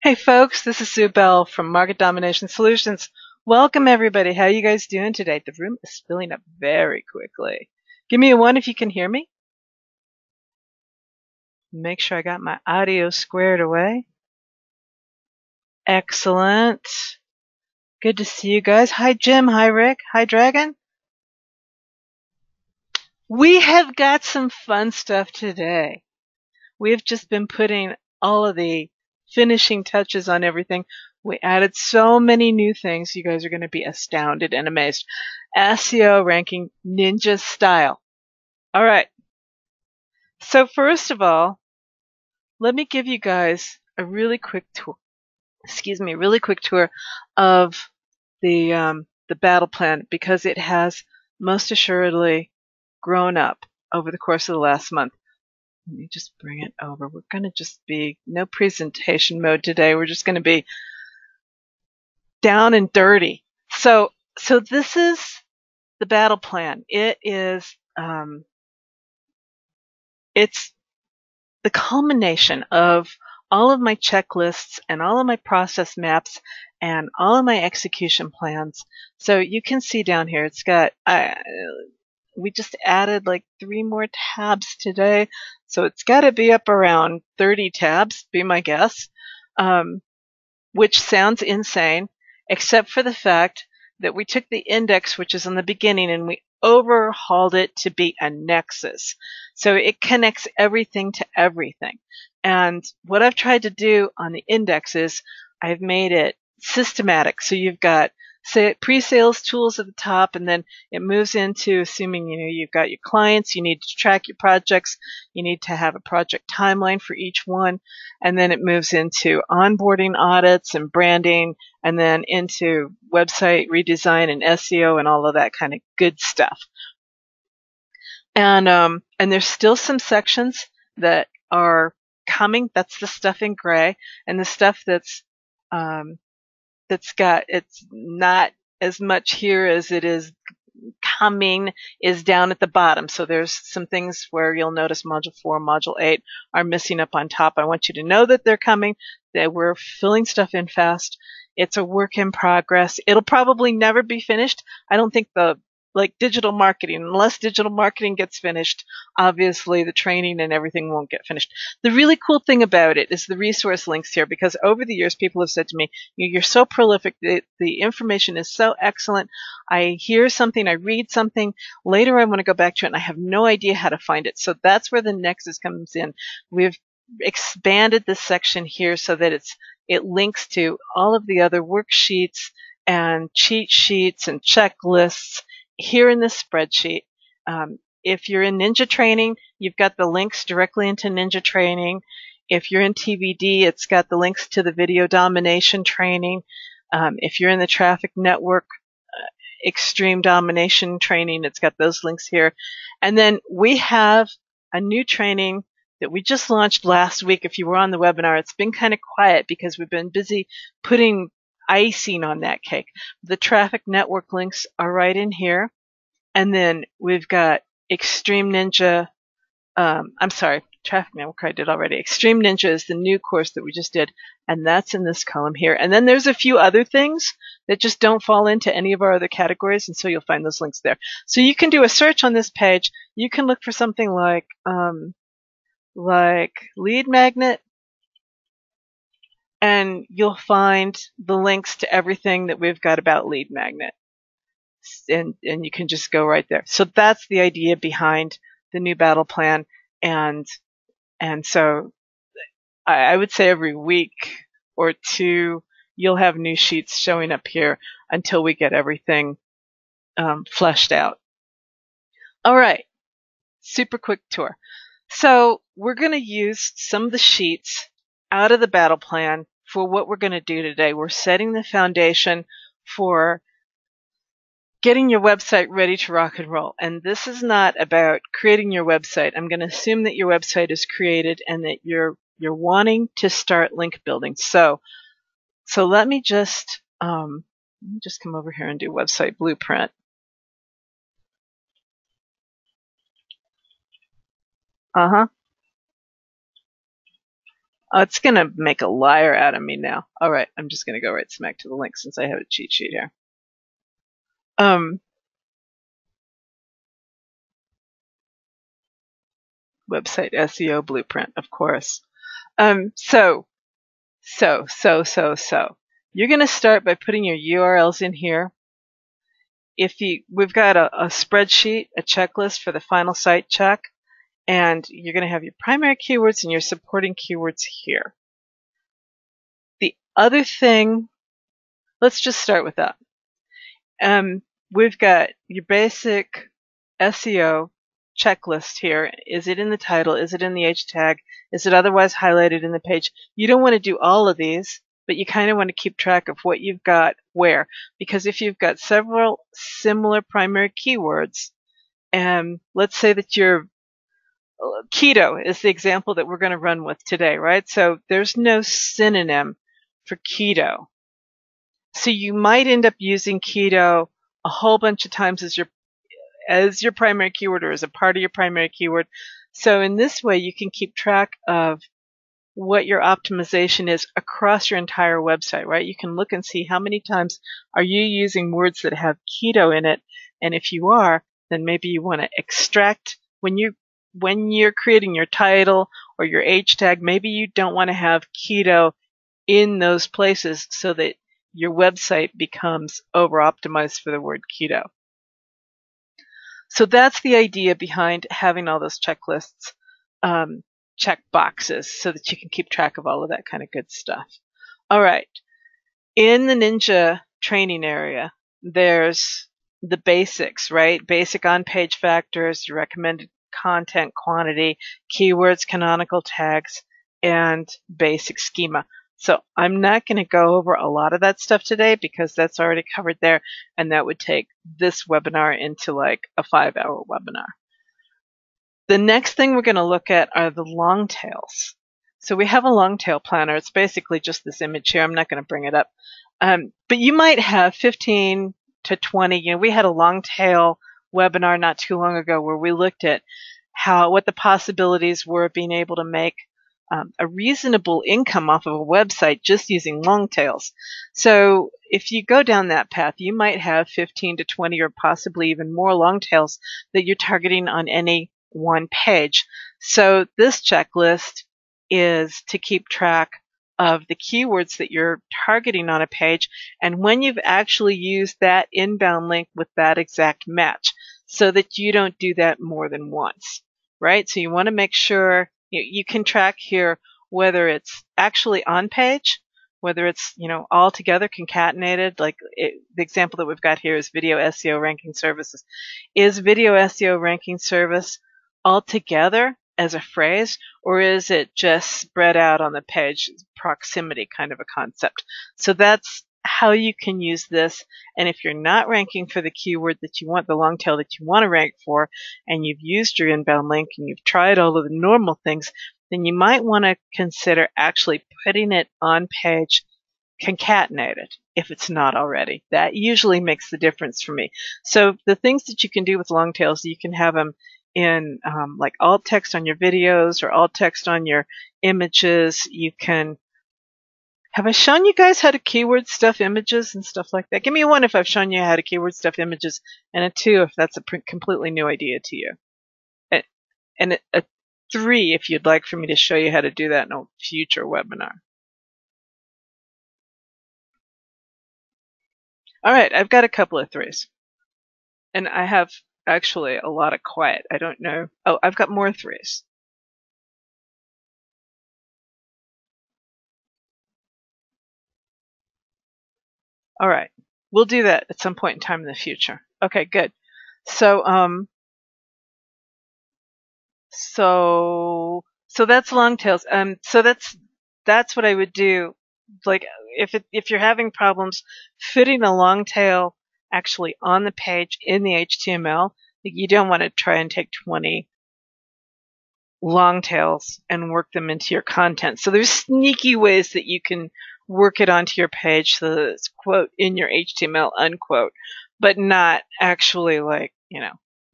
Hey folks, this is Sue Bell from Market Domination Solutions. Welcome everybody. How are you guys doing today? The room is filling up very quickly. Give me a 1 if you can hear me. Make sure I got my audio squared away. Excellent. Good to see you guys. Hi Jim, hi Rick, hi Dragon. We have got some fun stuff today. We've just been putting all of the finishing touches on everything. We added so many new things. You guys are going to be astounded and amazed. SEO ranking ninja style. All right. So first of all, let me give you guys a really quick tour. Really quick tour of the battle plan, because it has most assuredly grown up over the course of the last month. Let me just bring it over. We're going to just be no presentation mode today. We're just going to be down and dirty. So this is the battle plan. It is it's the culmination of all of my checklists and all of my process maps and all of my execution plans. So you can see down here, it's got we just added like 3 more tabs today, so it's got to be up around 30 tabs, be my guess, which sounds insane, except for the fact that we took the index, which is on the beginning, and we overhauled it to be a nexus. So it connects everything to everything. And what I've tried to do on the index is I've made it systematic. So you've got pre-sales tools at the top, and then it moves into assuming you've got your clients, you need to track your projects, you need to have a project timeline for each one, and then it moves into onboarding audits and branding, and then into website redesign and SEO and all of that kind of good stuff. And there's still some sections that are coming. That's the stuff in gray, and the stuff it's not as much here as it is coming is down at the bottom. So there's some things where you'll notice module 4, module 8 are missing up on top. I want you to know that they're coming, that we're filling stuff in fast. It's a work in progress. It'll probably never be finished. I don't think digital marketing, unless digital marketing gets finished, obviously the training and everything won't get finished. The really cool thing about it is the resource links here, because over the years people have said to me, you're so prolific, the information is so excellent. I hear something, I read something, later I want to go back to it and I have no idea how to find it. So that's where the nexus comes in. We've expanded this section here so that it links to all of the other worksheets and cheat sheets and checklists here in this spreadsheet. If you're in Ninja Training, you've got the links directly into Ninja Training. If you're in TBD, it's got the links to the Video Domination Training. If you're in the Traffic Network Extreme Domination Training, it's got those links here. And then we have a new training that we just launched last week. If you were on the webinar, it's been kind of quiet because we've been busy putting icing on that cake. The Traffic Network links are right in here. And then we've got Extreme Ninja. Traffic Network I did already. Extreme Ninja is the new course that we just did, and that's in this column here. And then there's a few other things that just don't fall into any of our other categories, and so you'll find those links there. So you can do a search on this page. You can look for something like lead magnet, and you'll find the links to everything that we've got about lead magnet. And you can just go right there. So that's the idea behind the new battle plan. And so I would say every week or two, you'll have new sheets showing up here until we get everything fleshed out. All right. Super quick tour. So we're going to use some of the sheets out of the battle plan for what we're going to do today. We're setting the foundation for getting your website ready to rock and roll. And this is not about creating your website. I'm going to assume that your website is created and that you're wanting to start link building. So let me just come over here and do website blueprint. Oh, it's going to make a liar out of me now. All right, I'm just going to go right smack to the link since I have a cheat sheet here. Website SEO Blueprint, of course. So you're going to start by putting your URLs in here. We've got a spreadsheet, a checklist for the final site check, and you're going to have your primary keywords and your supporting keywords here. The other thing, let's just start with that. We've got your basic SEO checklist here. Is it in the title? Is it in the H tag? Is it otherwise highlighted in the page? You don't want to do all of these, but you kind of want to keep track of what you've got where. Because if you've got several similar primary keywords, and let's say that your keto is the example that we're going to run with today, right? So there's no synonym for keto. So you might end up using keto a whole bunch of times as your primary keyword or as a part of your primary keyword. So in this way, you can keep track of what your optimization is across your entire website, right? You can look and see how many times are you using words that have keto in it. And if you are, then maybe you want to extract when you're creating your title or your H tag, maybe you don't want to have keto in those places so that your website becomes over-optimized for the word keto. So that's the idea behind having all those checklists, check boxes, so that you can keep track of all of that kind of good stuff. All right. In the Ninja training area, there's the basics, right? Basic on-page factors, your recommended content quantity, keywords, canonical tags, and basic schema. So I'm not going to go over a lot of that stuff today because that's already covered there, and that would take this webinar into like a 5-hour webinar. The next thing we're going to look at are the long tails. So we have a long tail planner. It's basically just this image here. I'm not going to bring it up. But you might have 15 to 20. We had a long tail webinar not too long ago where we looked at what the possibilities were of being able to make a reasonable income off of a website just using long tails. So if you go down that path, you might have 15 to 20 or possibly even more long tails that you're targeting on any one page. So this checklist is to keep track of the keywords that you're targeting on a page and when you've actually used that inbound link with that exact match so that you don't do that more than once, right? So you want to make sure you can track here whether it's actually on page, whether it's, all together concatenated, like the example that we've got here is video SEO ranking services. Is video SEO ranking service all together as a phrase, or is it just spread out on the page, proximity kind of a concept? So that's how you can use this. And if you're not ranking for the keyword that you want, the long tail that you want to rank for, and you've used your inbound link and you've tried all of the normal things, then you might want to consider actually putting it on page concatenated if it's not already. That usually makes the difference for me. So the things that you can do with long tails, you can have them in like alt text on your videos or alt text on your images. You can. Have I shown you guys how to keyword stuff images and stuff like that? Give me a 1 if I've shown you how to keyword stuff images, and a 2 if that's a completely new idea to you. And a 3 if you'd like for me to show you how to do that in a future webinar. All right, I've got a couple of 3s. And I have actually a lot of quiet. I don't know. Oh, I've got more 3s. All right. We'll do that at some point in time in the future. Okay, good. So that's long tails. So that's what I would do. Like if you're having problems fitting a long tail actually on the page in the HTML, you don't want to try and take 20 long tails and work them into your content. So there's sneaky ways that you can work it onto your page so that it's quote in your HTML unquote, but not actually like,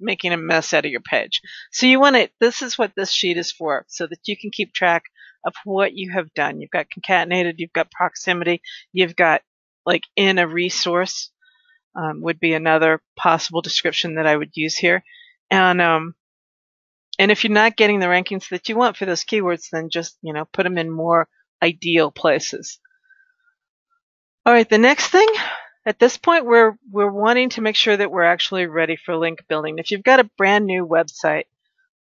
making a mess out of your page. So this is what this sheet is for, so that you can keep track of what you have done. You've got concatenated, you've got proximity, you've got like in a resource would be another possible description that I would use here. And if you're not getting the rankings that you want for those keywords, then just, put them in more ideal places. All right, the next thing, at this point, we're wanting to make sure that we're actually ready for link building. If you've got a brand new website,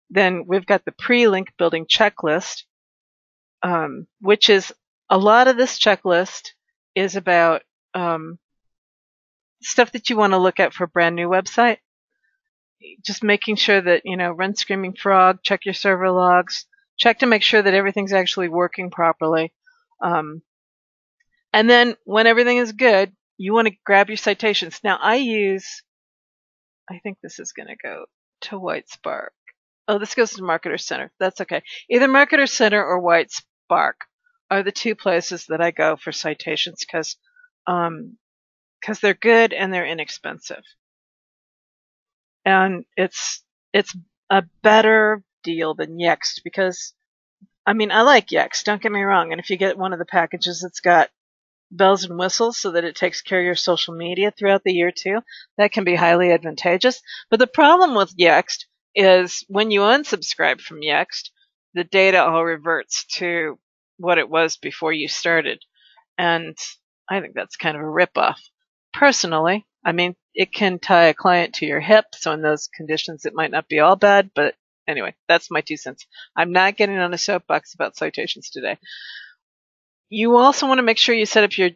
then we've got the pre-link building checklist, which is a lot of this checklist is about stuff that you want to look at for a brand new website. Just making sure that, run Screaming Frog, check your server logs, check to make sure that everything's actually working properly. And then when everything is good, you want to grab your citations. Now I think this is going to go to WhiteSpark. Oh, this goes to Marketer Center. That's okay. Either Marketer Center or WhiteSpark are the two places that I go for citations because they're good and they're inexpensive. And it's a better deal than Yext because, I like Yext, don't get me wrong. And if you get one of the packages that's got bells and whistles so that it takes care of your social media throughout the year too, that can be highly advantageous. But the problem with Yext is when you unsubscribe from Yext, the data all reverts to what it was before you started. And I think that's kind of a ripoff. Personally, it can tie a client to your hip, so in those conditions it might not be all bad, but anyway, that's my 2 cents. I'm not getting on a soapbox about citations today. You also want to make sure you set up your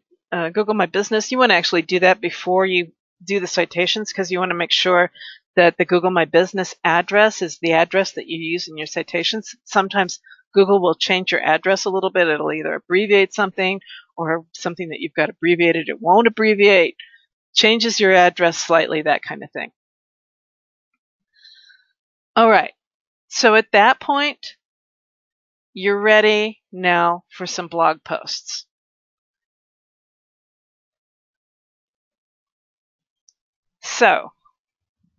Google My Business. You want to actually do that before you do the citations because you want to make sure that the Google My Business address is the address that you use in your citations. Sometimes Google will change your address a little bit. It'll either abbreviate something or something that you've got abbreviated it won't abbreviate. Changes your address slightly, that kind of thing. All right. So at that point, you're ready now for some blog posts. So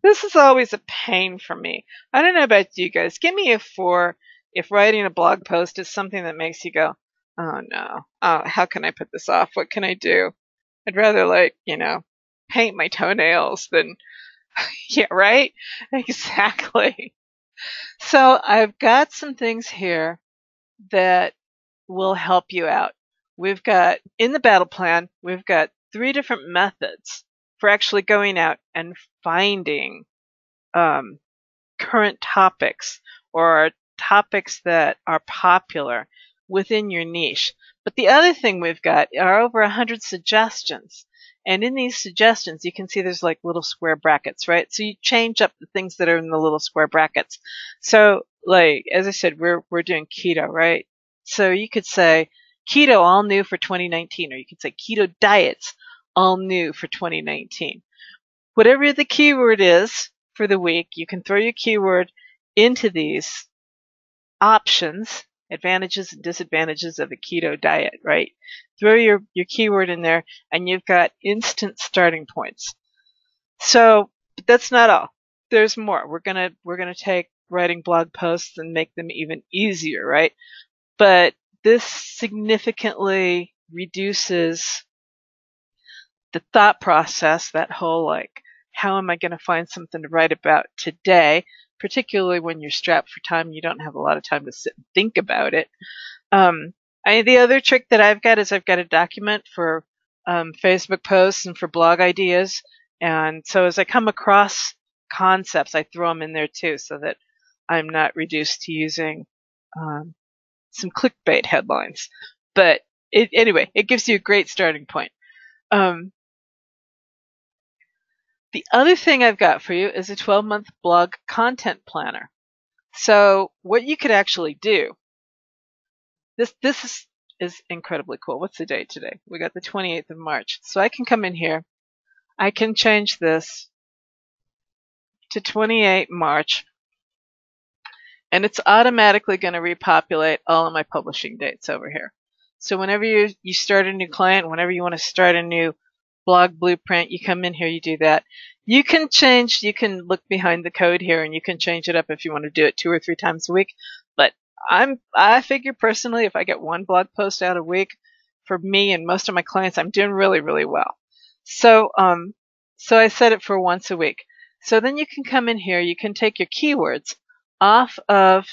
this is always a pain for me. I don't know about you guys. Give me a 4 if writing a blog post is something that makes you go, oh no, how can I put this off? What can I do? I'd rather paint my toenails than, yeah, right? Exactly. So I've got some things here that will help you out. We've got, in the battle plan, we've got 3 different methods for actually going out and finding current topics or topics that are popular within your niche. But the other thing we've got are over 100 suggestions. And in these suggestions, you can see there's like little square brackets, right? So you change up the things that are in the little square brackets. So as I said, we're doing keto, right? So you could say keto all new for 2019, or you could say keto diets all new for 2019. Whatever the keyword is for the week, you can throw your keyword into these options, advantages and disadvantages of a keto diet, right? Throw your keyword in there and you've got instant starting points. So, but that's not all. There's more. We're gonna take writing blog posts and make them even easier, right? But this significantly reduces the thought process, that whole how am I going to find something to write about today, particularly when you're strapped for time and you don't have a lot of time to sit and think about it. The other trick that I've got is I've got a document for Facebook posts and for blog ideas. And so as I come across concepts, I throw them in there too so that I'm not reduced to using some clickbait headlines. But anyway, it gives you a great starting point. The other thing I've got for you is a 12-month blog content planner. So what you could actually do, this is incredibly cool. What's the date today? We got the 28th of March. So I can come in here. I can change this to 28 March. And it's automatically going to repopulate all of my publishing dates over here. So whenever you start a new client, whenever you want to start a new blog blueprint, you come in here, you do that. You can look behind the code here and you can change it up if you want to do it 2 or 3 times a week. But I figure personally, if I get one blog post out a week, for me and most of my clients, I'm doing really, really well. So, so I set it for once a week. So then you can come in here, you can take your keywords off of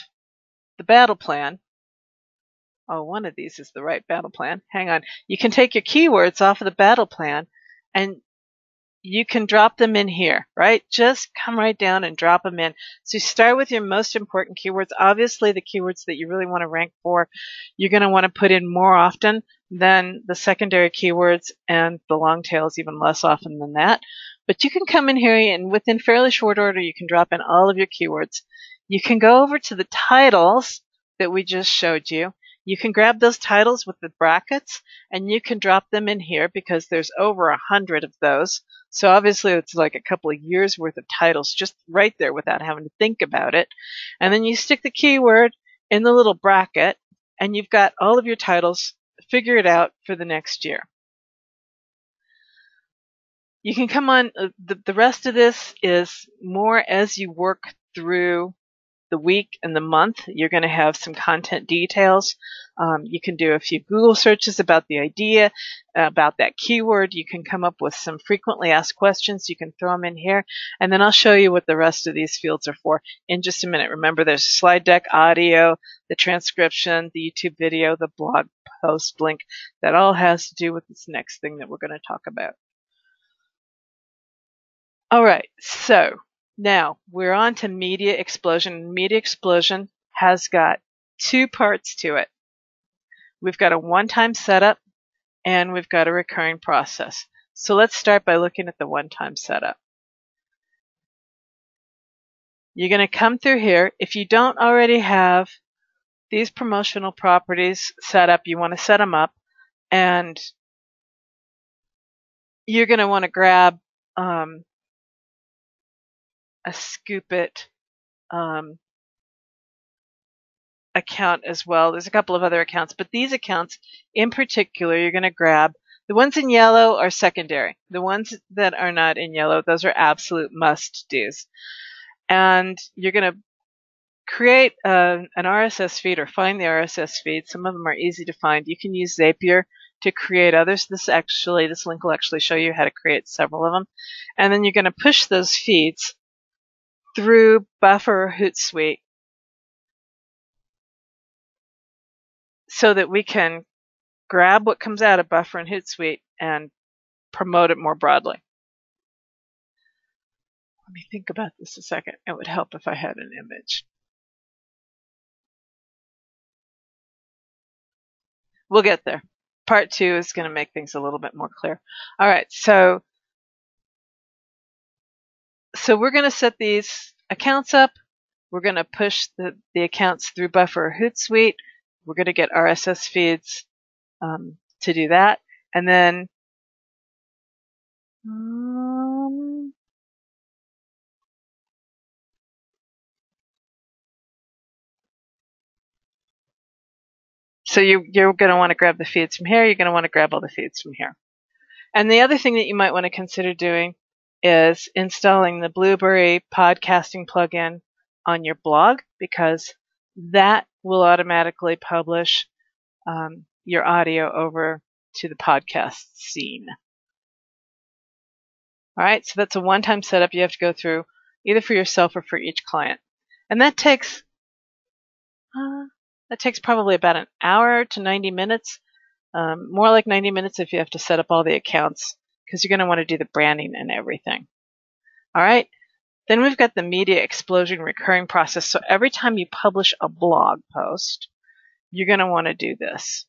the battle plan. Oh, one of these is the right battle plan. Hang on. You can take your keywords off of the battle plan and you can drop them in here, right? Just come right down and drop them in. So you start with your most important keywords. Obviously, the keywords that you really want to rank for, you're going to want to put in more often than the secondary keywords, and the long tails even less often than that. But you can come in here and within fairly short order, you can drop in all of your keywords. You can go over to the titles that we just showed you. You can grab those titles with the brackets and you can drop them in here because there's over 100 of those. So obviously it's like a couple of years worth of titles just right there without having to think about it. And then you stick the keyword in the little bracket and you've got all of your titles. Figure it out for the next year. You can come on, the rest of this is more as you work through the week and the month. You're going to have some content details. You can do a few Google searches about the idea, about that keyword. You can come up with some frequently asked questions. You can throw them in here. And then I'll show you what the rest of these fields are for in just a minute. Remember, there's slide deck, audio, the transcription, the YouTube video, the blog post link. That all has to do with this next thing that we're going to talk about. All right, so now we're on to Media Explosion. Media Explosion has got two parts to it. We've got a one-time setup and we've got a recurring process. So let's start by looking at the one-time setup. You're going to come through here. If you don't already have these promotional properties set up, you want to set them up, and you're going to want to grab a Scoop It account as well. There's a couple of other accounts, but these accounts in particular, you're going to grab. The ones in yellow are secondary. The ones that are not in yellow, those are absolute must-dos. And you're going to create an RSS feed or find the RSS feed. Some of them are easy to find. You can use Zapier to create others. This link will actually show you how to create several of them. And then you're going to push those feeds through Buffer or Hootsuite so that we can grab what comes out of Buffer and Hootsuite and promote it more broadly. Let me think about this a second. It would help if I had an image. We'll get there. Part 2 is going to make things a little bit more clear. All right, so we're going to set these accounts up. We're going to push the accounts through Buffer or Hootsuite. We're going to get RSS feeds to do that. And then so you're going to want to grab the feeds from here. You're going to want to grab all the feeds from here. And the other thing that you might want to consider doing is installing the Blueberry podcasting plugin on your blog, because that will automatically publish your audio over to the podcast scene. All right, so that's a one-time setup you have to go through either for yourself or for each client. And that takes probably about an hour to 90 minutes, more like 90 minutes if you have to set up all the accounts, because you're going to want to do the branding and everything. All right, then we've got the Media Explosion recurring process. So every time you publish a blog post, you're going to want to do this.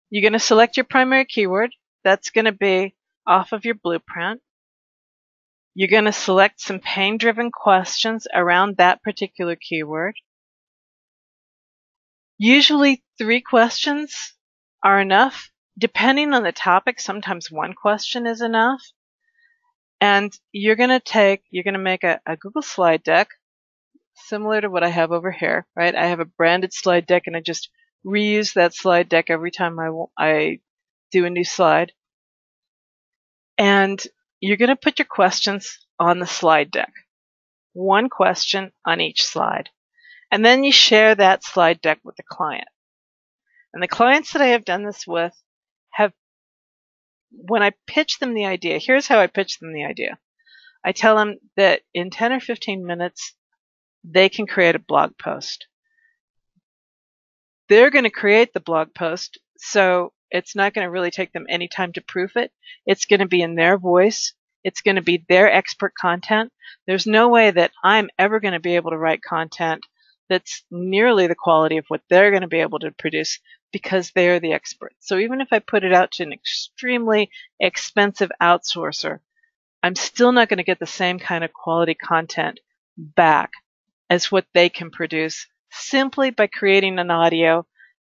You're going to select your primary keyword. That's going to be off of your blueprint. You're going to select some pain-driven questions around that particular keyword. Usually 3 questions are enough. Depending on the topic, sometimes 1 question is enough. And you're going to make a Google slide deck similar to what I have over here, right? I have a branded slide deck and I just reuse that slide deck every time I do a new slide. And you're going to put your questions on the slide deck. 1 question on each slide. And then you share that slide deck with the client. And the clients that I have done this with have, when I pitch them the idea, here's how I pitch them the idea. I tell them that in 10 or 15 minutes, they can create a blog post. They're going to create the blog post, so it's not going to really take them any time to proof it. It's going to be in their voice. It's going to be their expert content. There's no way that I'm ever going to be able to write content that's nearly the quality of what they're going to be able to produce because they're the expert. So even if I put it out to an extremely expensive outsourcer, I'm still not going to get the same kind of quality content back as what they can produce simply by creating an audio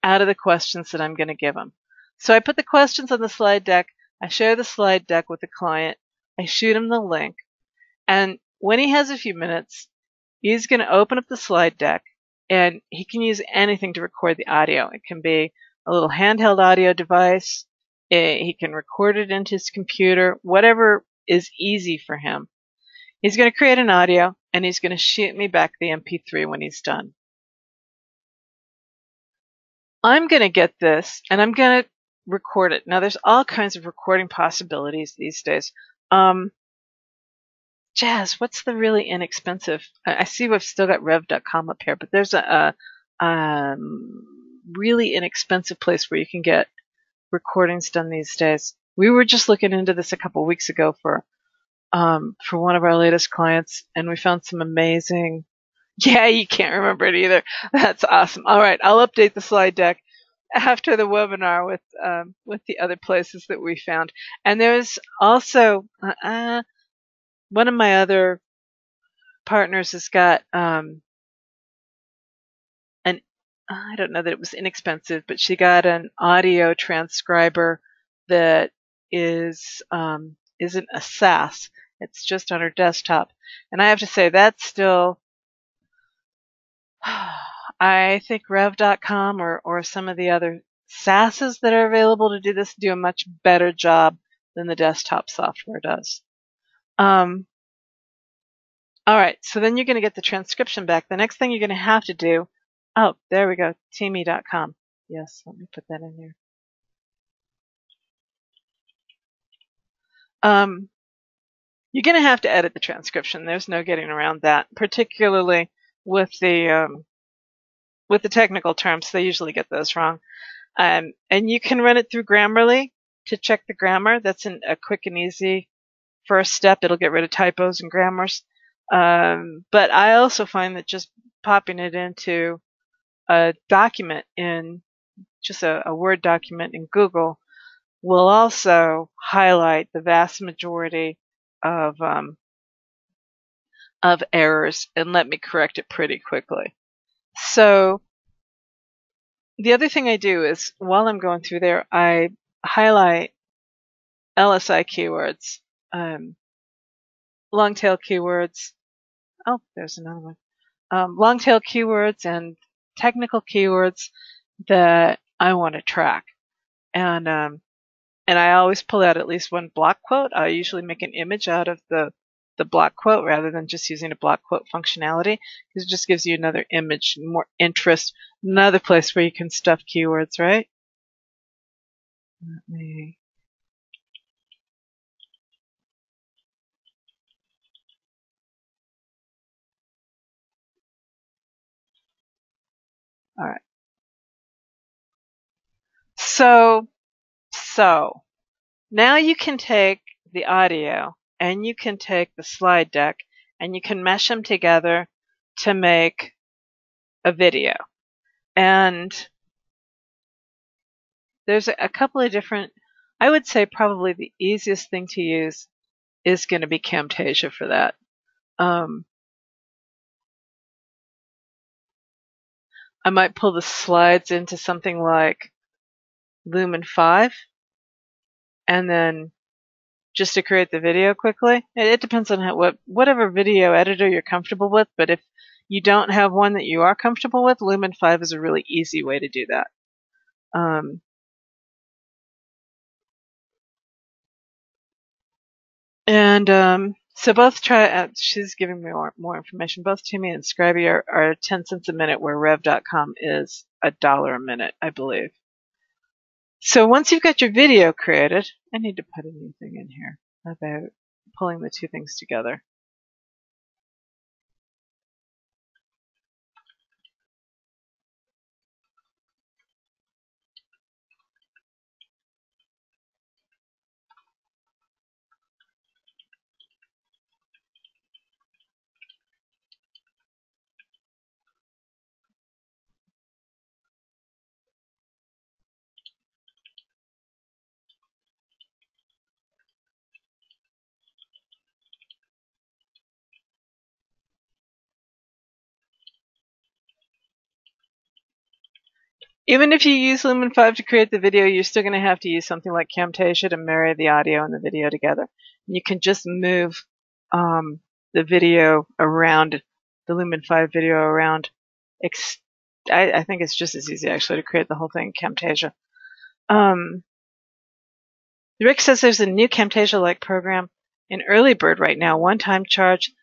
out of the questions that I'm going to give them. So I put the questions on the slide deck. I share the slide deck with the client. I shoot him the link. And when he has a few minutes, he's going to open up the slide deck, and he can use anything to record the audio. It can be a little handheld audio device. He can record it into his computer, whatever is easy for him. He's going to create an audio, and he's going to shoot me back the MP3 when he's done. I'm going to get this, and I'm going to record it. Now, there's all kinds of recording possibilities these days. Jazz, what's the really inexpensive? I see we've still got rev.com up here, but there's a really inexpensive place where you can get recordings done these days. We were just looking into this a couple weeks ago for one of our latest clients, and we found some amazing. Yeah, you can't remember it either. That's awesome. All right, I'll update the slide deck after the webinar with the other places that we found. And there's also one of my other partners has got I don't know that it was inexpensive, but she got an audio transcriber that isn't a SaaS. It's just on her desktop. And I have to say that's still, I think rev.com or some of the other SaaSes that are available to do this do a much better job than the desktop software does. All right, so then you're going to get the transcription back. The next thing you're going to have to do, oh, there we go, teamy.com. Yes, let me put that in there. You're going to have to edit the transcription. There's no getting around that, particularly with the technical terms. They usually get those wrong. And you can run it through Grammarly to check the grammar. That's a quick and easy first step. It'll get rid of typos and grammars. But I also find that just popping it into a document in just a Word document in Google will also highlight the vast majority of errors and let me correct it pretty quickly. So the other thing I do is while I'm going through there, I highlight LSI keywords, long tail keywords. Oh, there's another one. Long tail keywords and technical keywords that I want to track. And I always pull out at least one block quote. I usually make an image out of the block quote rather than just using a block quote functionality, because it just gives you another image, more interest, another place where you can stuff keywords, right? Let me. All right. So now you can take the audio and you can take the slide deck and you can mesh them together to make a video. And there's a couple of different, I would say probably the easiest thing to use is going to be Camtasia for that. I might pull the slides into something like Lumen 5 and then just to create the video quickly. It depends on whatever video editor you're comfortable with, but if you don't have one that you are comfortable with, Lumen 5 is a really easy way to do that. So both she's giving me more information. Both Toomey and Scribey are 10 cents a minute, where Rev.com is $1 a minute, I believe. So once you've got your video created, I need to put a new thing in here about pulling the two things together. Even if you use Lumen 5 to create the video, you're still going to have to use something like Camtasia to marry the audio and the video together. You can just move the video around, the Lumen 5 video around. I think it's just as easy, actually, to create the whole thing in Camtasia. Rick says there's a new Camtasia-like program in Early Bird right now, one-time charge.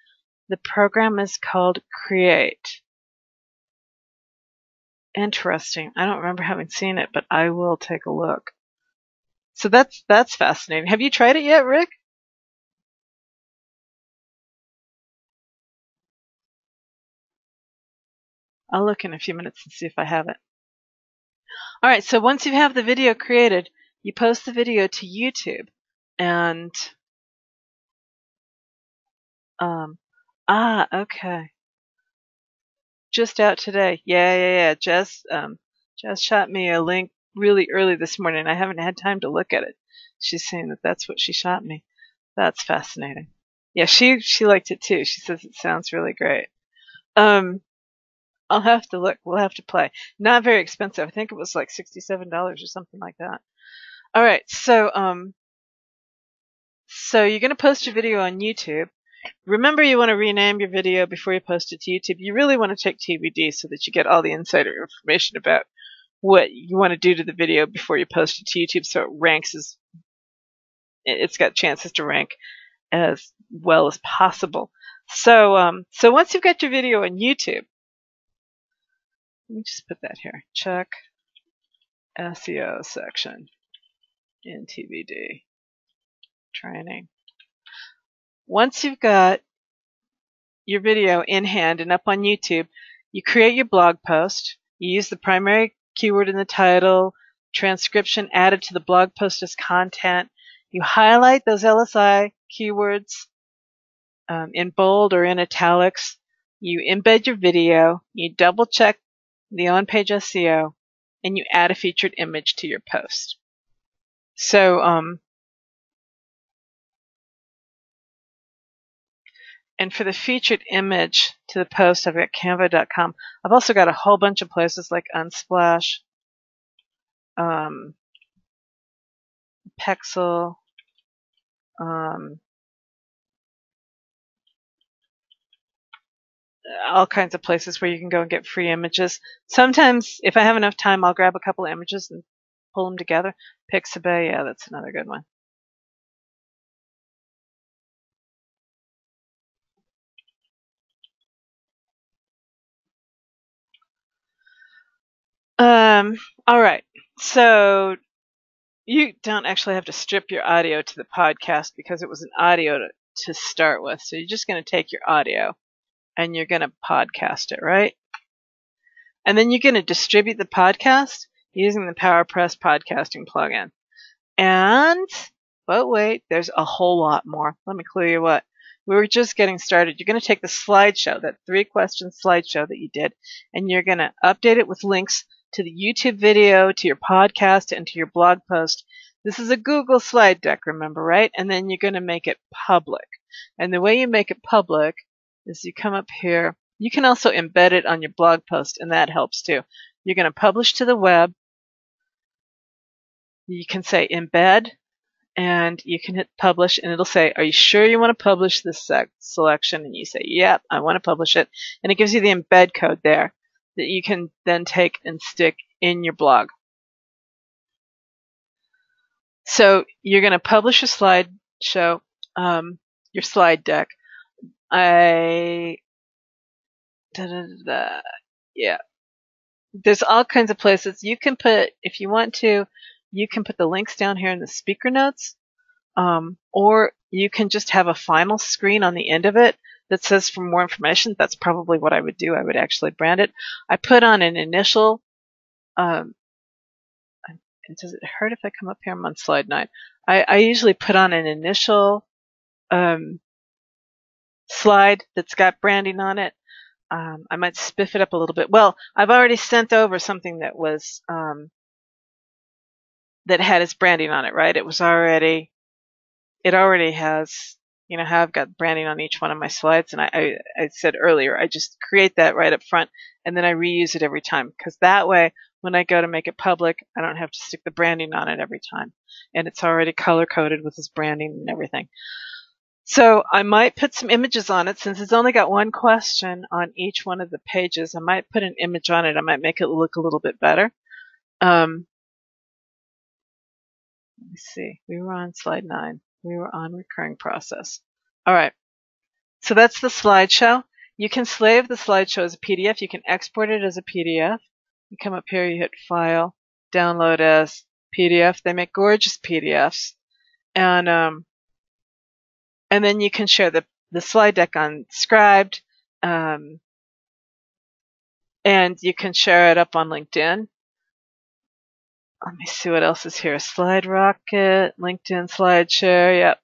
The program is called Create. Interesting. I don't remember having seen it, but I will take a look. So that's fascinating. Have you tried it yet, Rick? I'll look in a few minutes and see if I have it. All right, so once you have the video created, you post the video to YouTube. And, okay. Just out today. Yeah. Jess shot me a link really early this morning. I haven't had time to look at it. She's saying that that's what she shot me. That's fascinating. Yeah, she liked it too. She says it sounds really great. I'll have to look. We'll have to play. Not very expensive. I think it was like $67 or something like that. All right, so you're going to post your video on YouTube. Remember, you want to rename your video before you post it to YouTube. You really want to take TBD so that you get all the insider information about what you want to do to the video before you post it to YouTube, so it ranks as it's got chances to rank as well as possible. So once you've got your video on YouTube, let me just put that here. Check SEO section in TBD training. Once you've got your video in hand and up on YouTube, you create your blog post. You use the primary keyword in the title, transcription added to the blog post as content. You highlight those LSI keywords in bold or in italics. You embed your video. You double check the on-page SEO, and you add a featured image to your post. So, and for the featured image to the post, I've got canva.com. I've also got a whole bunch of places like Unsplash, Pexel, all kinds of places where you can go and get free images. Sometimes, if I have enough time, I'll grab a couple of images and pull them together. Pixabay, yeah, that's another good one. All right. So you don't actually have to strip your audio to the podcast because it was an audio to start with. So you're just going to take your audio and you're going to podcast it, right? And then you're going to distribute the podcast using the PowerPress podcasting plugin. But wait, there's a whole lot more. Let me clue you what. We were just getting started. You're going to take the slideshow, that 3-question slideshow that you did, and you're going to update it with links to the YouTube video, to your podcast, and to your blog post. This is a Google slide deck, remember, right? And then you're going to make it public. And the way you make it public is you come up here. You can also embed it on your blog post, and that helps too. You're going to publish to the web. You can say embed, and you can hit publish, and it'll say, are you sure you want to publish this selection? And you say, yep, I want to publish it. And it gives you the embed code there that you can then take and stick in your blog. So you're going to publish a slideshow. your slide deck. Yeah. There's all kinds of places you can put, if you want to, you can put the links down here in the speaker notes, or you can just have a final screen on the end of it that says for more information. That's probably what I would do. I would actually brand it. I put on an initial, does it hurt if I come up here? I'm on slide 9. I usually put on an initial slide that's got branding on it. I might spiff it up a little bit. Well, I've already sent over something that was that had its branding on it, right? It already has, you know, how I've got branding on each one of my slides. And I said earlier, I just create that right up front and then I reuse it every time, because that way when I go to make it public, I don't have to stick the branding on it every time. And it's already color coded with this branding and everything. So I might put some images on it. Since it's only got one question on each one of the pages, I might put an image on it. I might make it look a little bit better. Let me see. We were on slide 9. We were on recurring process. All right. So that's the slideshow. You can save the slideshow as a PDF. You can export it as a PDF. You come up here, you hit File, Download as PDF. They make gorgeous PDFs. And then you can share the slide deck on Scribed. And you can share it up on LinkedIn. Let me see what else is here. Slide Rocket, LinkedIn SlideShare, yep.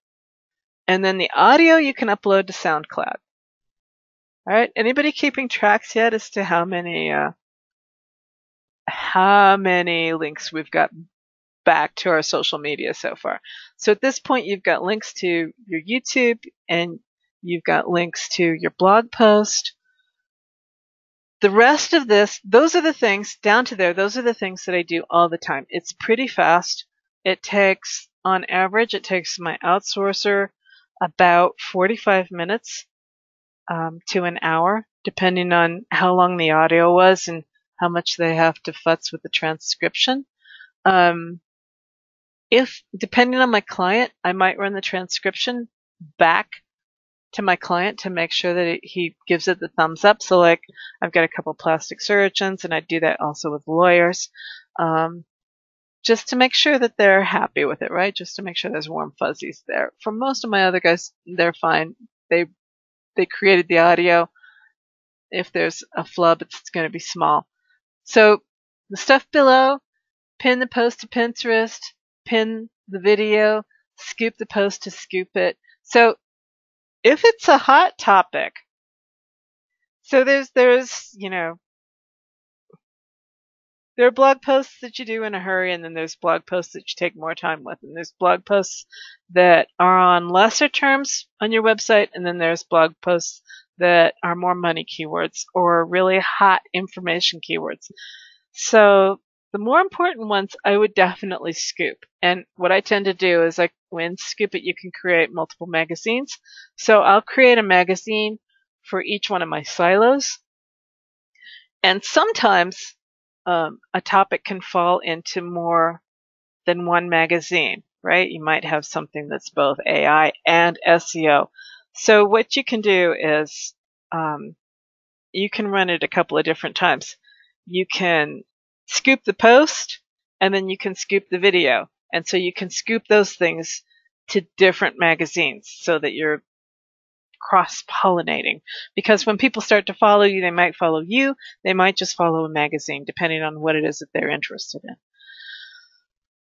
And then the audio you can upload to SoundCloud. All right. Anybody keeping tracks yet as to how many links we've got back to our social media so far? So at this point, you've got links to your YouTube and you've got links to your blog post. The rest of this, those are the things down to there. Those are the things that I do all the time. It's pretty fast. It takes, on average, it takes my outsourcer about 45 minutes to an hour, depending on how long the audio was and how much they have to futz with the transcription. If, depending on my client, I might run the transcription back to my client to make sure that he gives it the thumbs up. So like I've got a couple plastic surgeons and I do that also with lawyers, just to make sure that they're happy with it, right? Just to make sure there's warm fuzzies there. For most of my other guys, they're fine. They created the audio. If there's a flub, it's going to be small. So the stuff below, pin the post to Pinterest, pin the video, scoop the post to scoop it. So if it's a hot topic, so there's, you know, there are blog posts that you do in a hurry, and then there's blog posts that you take more time with, and there's blog posts that are on lesser terms on your website, and then there's blog posts that are more money keywords or really hot information keywords. So the more important ones I would definitely scoop. And what I tend to do is, like, when Scoop It, you can create multiple magazines. So I'll create a magazine for each one of my silos. And sometimes a topic can fall into more than one magazine, right? You might have something that's both AI and SEO. So what you can do is you can run it a couple of different times. You can scoop the post, and then you can scoop the video. And so you can scoop those things to different magazines so that you're cross-pollinating. Because when people start to follow you, they might follow you. They might just follow a magazine, depending on what it is that they're interested in.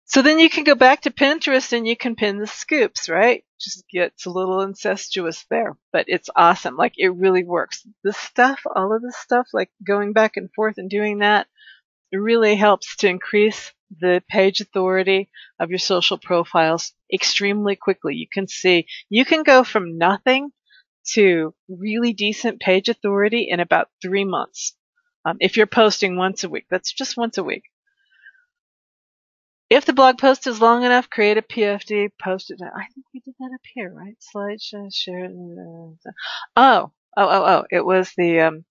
So then you can go back to Pinterest and you can pin the scoops, right? Just gets a little incestuous there, but it's awesome. Like, it really works. This stuff, all of this stuff, like going back and forth and doing that, it really helps to increase the page authority of your social profiles extremely quickly. You can see, you can go from nothing to really decent page authority in about 3 months. If you're posting once a week, that's just once a week. If the blog post is long enough, create a PFD, post it. I think we did that up here, right? Slideshow, share. It was the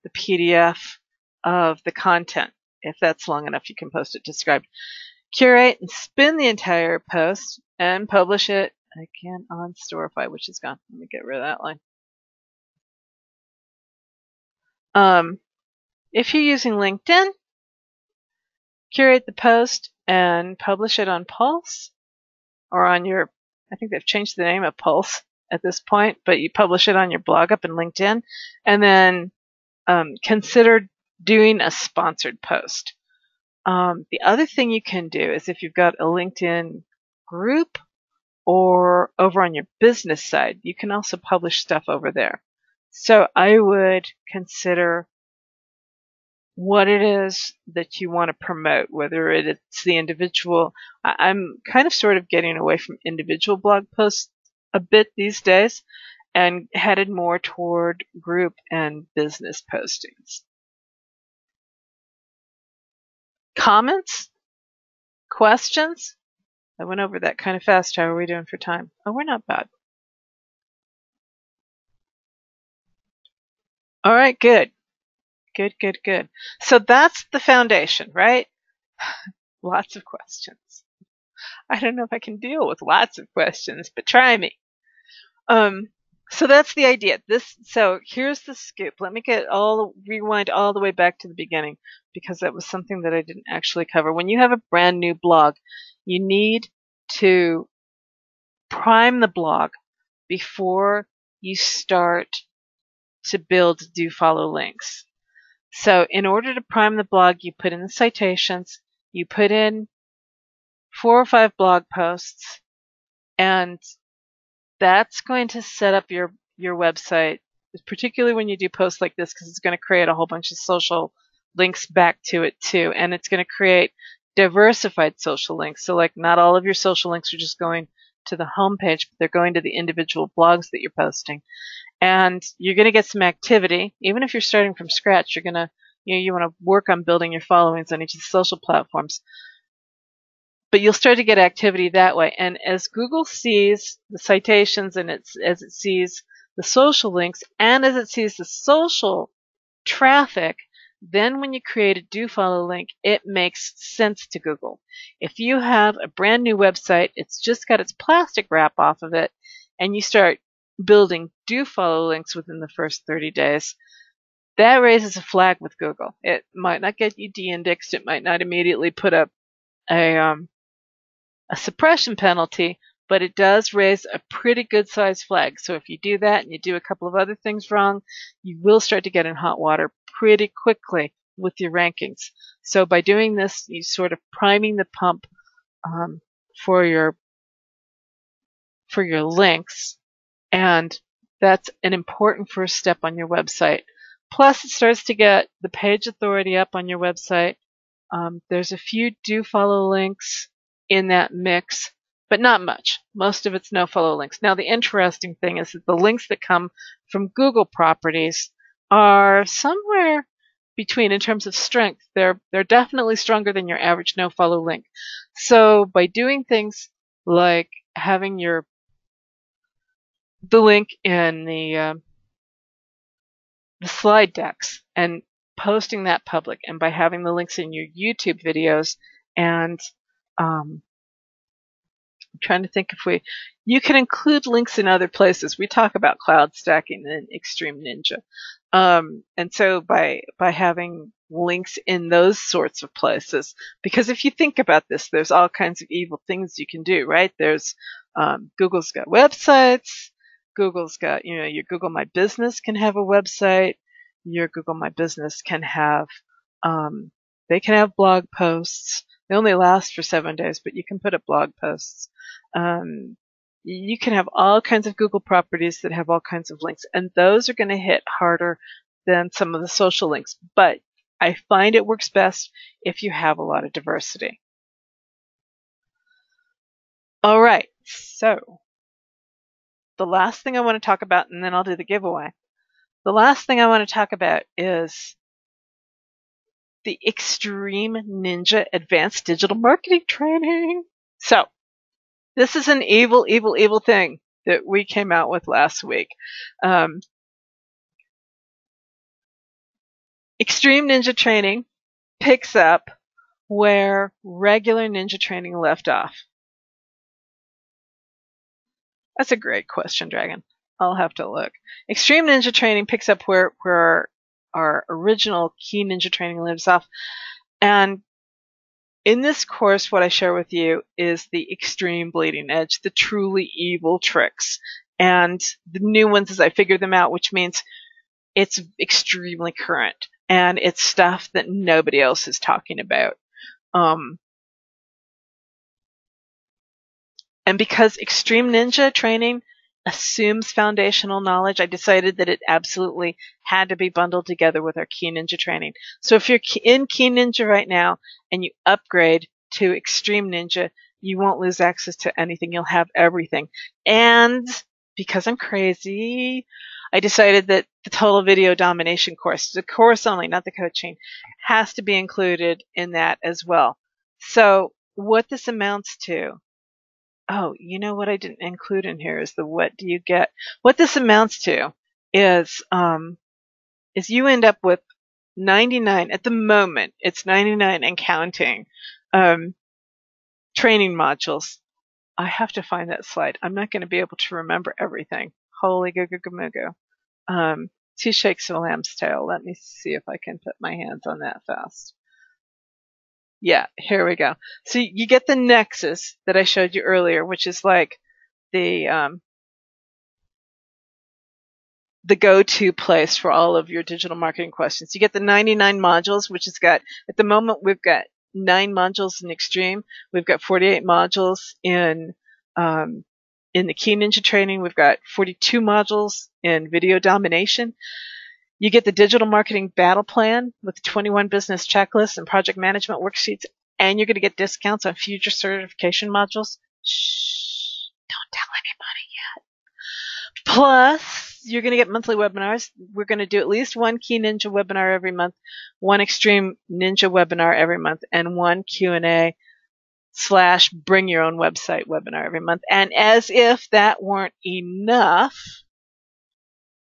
PDF of the content. If that's long enough, you can post it to Scribed. Curate and spin the entire post and publish it Again, on Storify, which is gone. Let me get rid of that line. If you're using LinkedIn, curate the post and publish it on Pulse or on your, I think they've changed the name of Pulse at this point, but you publish it on your blog up in LinkedIn, and then consider doing a sponsored post. The other thing you can do is if you've got a LinkedIn group or over on your business side, you can also publish stuff over there. So I would consider what it is that you want to promote, whether it's the individual. I'm kind of sort of getting away from individual blog posts a bit these days and headed more toward group and business postings. Comments? Questions? I went over that kind of fast. How are we doing for time? Oh, we're not bad. All right, good. Good. So that's the foundation, right? Lots of questions. I don't know if I can deal with lots of questions, but try me. So that's the idea. So here's the scoop. Let me rewind all the way back to the beginning, because that was something that I didn't actually cover. When you have a brand new blog, you need to prime the blog before you start to build do follow links. So in order to prime the blog, you put in the citations, you put in 4 or 5 blog posts, and that's going to set up your website, particularly when you do posts like this, because it's going to create a whole bunch of social links back to it too, and it's going to create diversified social links. So like not all of your social links are just going to the home page, but they're going to the individual blogs that you're posting. And you're going to get some activity. Even if you're starting from scratch, you're going to, you want to work on building your followings on each of the social platforms. But you'll start to get activity that way. And as Google sees the citations, and as it sees the social links, and as it sees the social traffic, then when you create a do follow link, it makes sense to Google. If you have a brand new website, it's just got its plastic wrap off of it, and you start building do follow links within the first 30 days, that raises a flag with Google. It might not get you de-indexed. It might not immediately put up a suppression penalty, but it does raise a pretty good sized flag. So if you do that and you do a couple of other things wrong, you will start to get in hot water pretty quickly with your rankings. So by doing this, you sort of priming the pump for your links, and that's an important first step on your website. Plus, it starts to get the page authority up on your website. There's a few do follow links in that mix, but not much. Most of it's no follow links. Now, the interesting thing is that the links that come from Google properties are somewhere between, in terms of strength, they're definitely stronger than your average no follow link. So by doing things like having the link in the slide decks and posting that public, and by having the links in your YouTube videos, and I'm trying to think if you can include links in other places. We talk about cloud stacking in Extreme Ninja. And so by having links in those sorts of places, because if you think about this, there's all kinds of evil things you can do, right? There's Google's got websites. Google's got, your Google My Business can have a website. Your Google My Business can have, they can have blog posts. They only last for 7 days, but you can put up blog posts. You can have all kinds of Google properties that have all kinds of links, and those are going to hit harder than some of the social links. But I find it works best if you have a lot of diversity. All right, so the last thing I want to talk about, and then I'll do the giveaway. The last thing I want to talk about is the Extreme Ninja Advanced Digital Marketing Training. So this is an evil thing that we came out with last week. Extreme Ninja Training picks up where regular Ninja Training left off. That's a great question, Dragon. I'll have to look. Extreme Ninja Training picks up where our original Key Ninja Training lives off. And in this course, what I share with you is the extreme bleeding edge, the truly evil tricks, and the new ones as I figure them out, which means it's extremely current and it's stuff that nobody else is talking about. And because Extreme Ninja Training assumes foundational knowledge, I decided that it absolutely had to be bundled together with our Key Ninja Training. So if you're in Key Ninja right now and you upgrade to Extreme Ninja, you won't lose access to anything. You'll have everything. And because I'm crazy, I decided that the total video domination course, the course only, not the coaching, has to be included in that as well. So what this amounts to, oh, you know what I didn't include in here is the what do you get. What this amounts to is you end up with 99, at the moment, it's 99 and counting, training modules. I have to find that slide. I'm not going to be able to remember everything. Holy go-go-go-mo-go. Two shakes of a lamb's tail. Let me see if I can put my hands on that fast. Yeah, here we go. So you get the nexus that I showed you earlier, which is like the go-to place for all of your digital marketing questions. You get the 99 modules, which has got, at the moment, we've got 9 modules in Extreme. We've got 48 modules in the Key Ninja Training. We've got 42 modules in Video Domination. You get the digital marketing battle plan with 21 business checklists and project management worksheets, and you're going to get discounts on future certification modules. Shh, don't tell anybody yet. Plus, you're going to get monthly webinars. We're going to do at least one Key Ninja webinar every month, one Extreme Ninja webinar every month, and one Q&A / bring your own website webinar every month. And as if that weren't enough,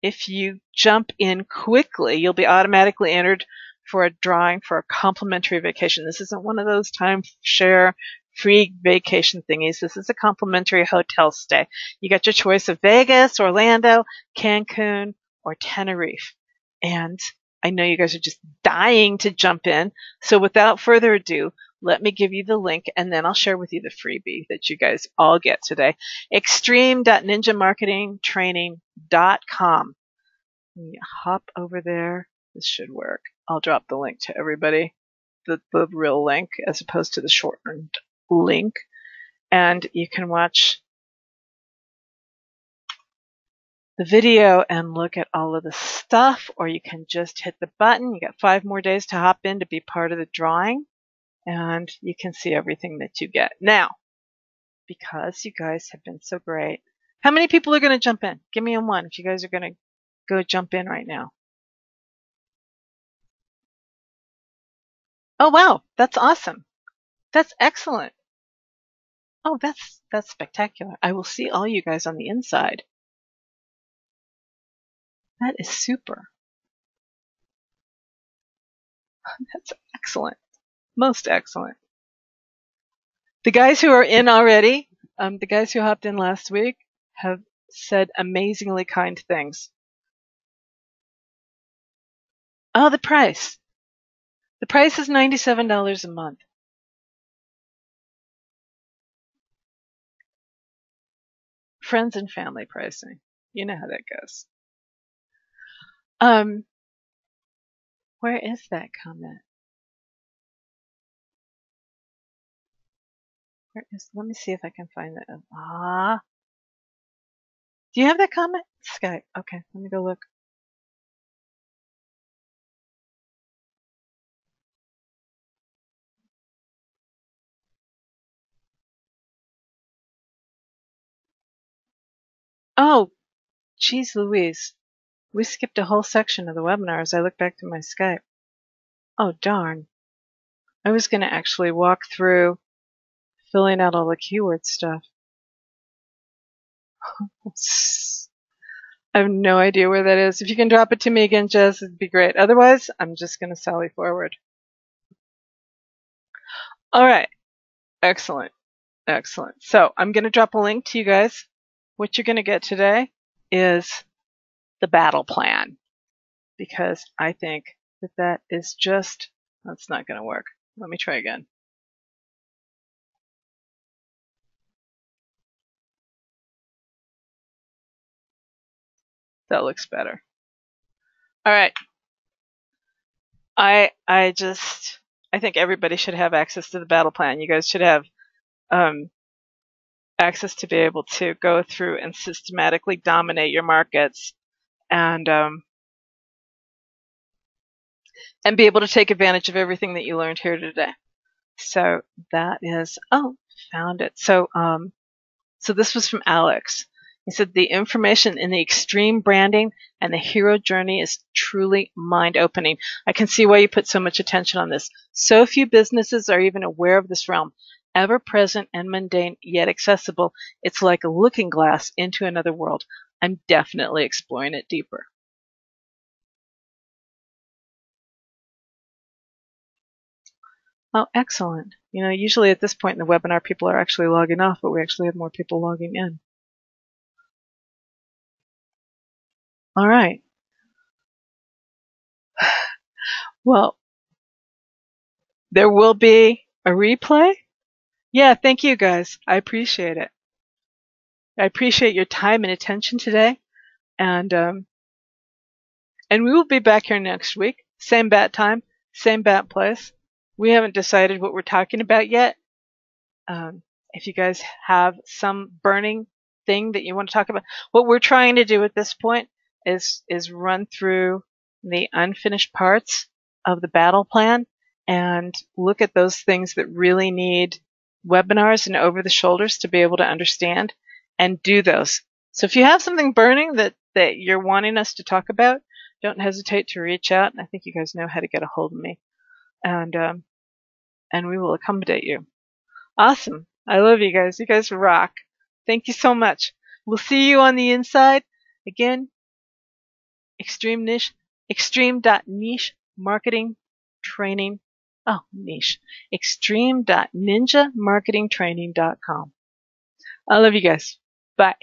if you jump in quickly, you'll be automatically entered for a drawing for a complimentary vacation. This isn't one of those timeshare free vacation thingies. This is a complimentary hotel stay. You got your choice of Vegas, Orlando, Cancun, or Tenerife. And I know you guys are just dying to jump in. So without further ado, let me give you the link, and then I'll share with you the freebie that you guys all get today. extreme.ninjamarketingtraining.com. You hop over there. This should work. I'll drop the link to everybody, the real link as opposed to the shortened link. And you can watch the video and look at all of the stuff, or you can just hit the button. You got 5 more days to hop in to be part of the drawing. And you can see everything that you get. Now, because you guys have been so great, how many people are going to jump in? Give me a 1 if you guys are going to go jump in right now. Oh, wow. That's awesome. That's excellent. Oh, that's spectacular. I will see all you guys on the inside. That is super. That's excellent. Most excellent. The guys who are in already, the guys who hopped in last week, have said amazingly kind things. Oh, the price. The price is $97 a month. Friends and family pricing. You know how that goes. Where is that comment? Let me see if I can find that. Do you have that comment? Skype. Okay, let me go look. Oh, geez Louise. We skipped a whole section of the webinar as I look back to my Skype. Oh, darn. I was going to actually walk through filling out all the keyword stuff. I have no idea where that is. If you can drop it to me again, Jess, it'd be great. Otherwise, I'm just going to sally forward. All right. Excellent. Excellent. So I'm going to drop a link to you guys what you're going to get today is the battle plan, because I think that that is just, that's not going to work. Let me try again. That looks better. All right. I think everybody should have access to the battle plan. You guys should have access to be able to go through and systematically dominate your markets and be able to take advantage of everything that you learned here today. So that is, oh, found it. So this was from Alex. He said the information in the extreme branding and the hero journey is truly mind-opening. I can see why you put so much attention on this. So few businesses are even aware of this realm. Ever present and mundane, yet accessible. It's like a looking glass into another world. I'm definitely exploring it deeper. Oh, excellent. You know, usually at this point in the webinar, people are actually logging off, but we actually have more people logging in. All right. Well, there will be a replay. Yeah, thank you guys. I appreciate it. I appreciate your time and attention today. And we will be back here next week. Same bat time, same bat place. We haven't decided what we're talking about yet. If you guys have some burning thing that you want to talk about, what we're trying to do at this point is run through the unfinished parts of the battle plan and look at those things that really need webinars and over the shoulders to be able to understand and do those. So if you have something burning that you're wanting us to talk about, don't hesitate to reach out. I think you guys know how to get a hold of me, and we will accommodate you. Awesome. I love you guys. You guys rock. Thank you so much. We'll see you on the inside. Again, extreme.niche marketing training. Oh, niche. extreme.ninjamarketingtraining.com. I love you guys. Bye.